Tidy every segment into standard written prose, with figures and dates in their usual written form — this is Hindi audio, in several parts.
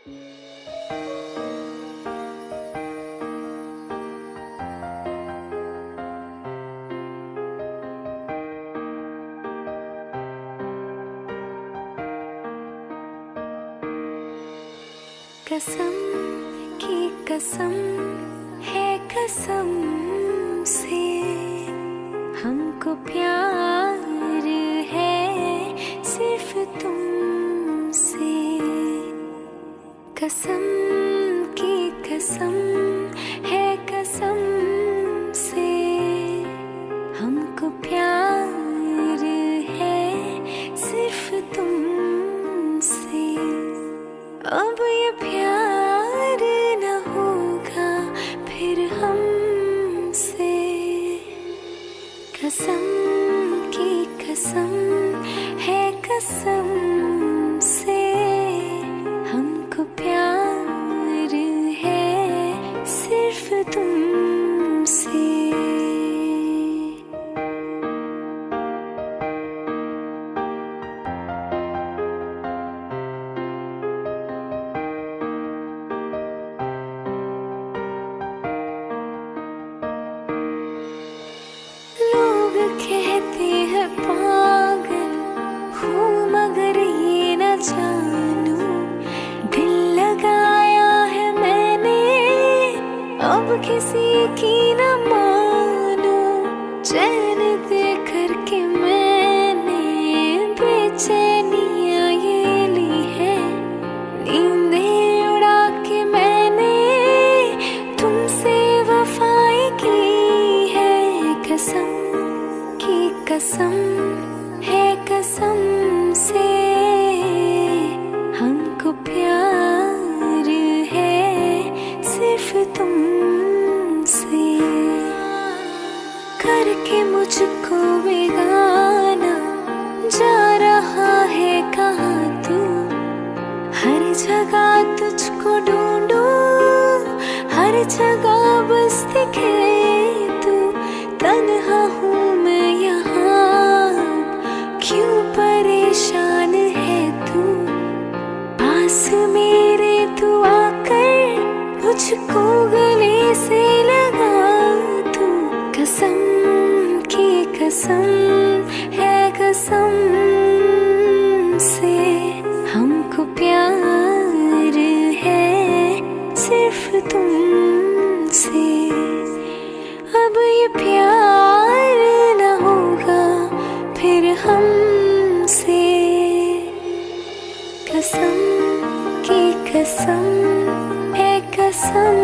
कसम की कसम है कसम से, हमको प्यार है सिर्फ तुमसे। कसम की कसम है कसम से, हमको प्यार है सिर्फ तुमसे। अब ये प्यार न होगा फिर हमसे। कसम की कसम है कसम से, हमको प्यार है सिर्फ तुमसे। कहते हैं पागल हूँ मगर ये न जानूं, दिल लगाया है मैंने अब किसी की न मानूं। चैन दे करके मैंने बेचैनियाँ ये ली है, नींदें उड़ा के मैंने तुमसे वफाई की है। कसम की कसम है कसम से, हमको प्यार है सिर्फ तुमसे। करके मुझको बेगाना जा रहा है कहाँ तू, हर जगह तुझको ढूंढूं, हर जगह बस दिखे तू। तन्हा हूँ मैं यहाँ, क्यों परेशान है तू, पास मेरे तू आकर मुझको गले से लगा तू। कसम की कसम है कसम से, हमको प्यार है सिर्फ तुमसे। अब ये प्यार न होगा फिर हमसे। कसम की कसम है कसम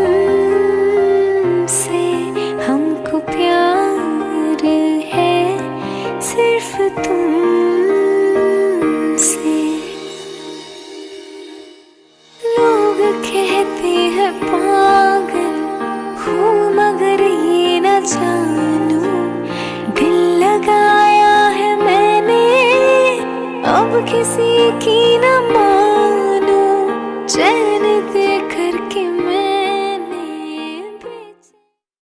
से, हमको प्यार है सिर्फ तुमसे। लोग कहते हैं पागल हूँ मगर ये न जानूं, दिल लगाया है मैंने अब किसी की न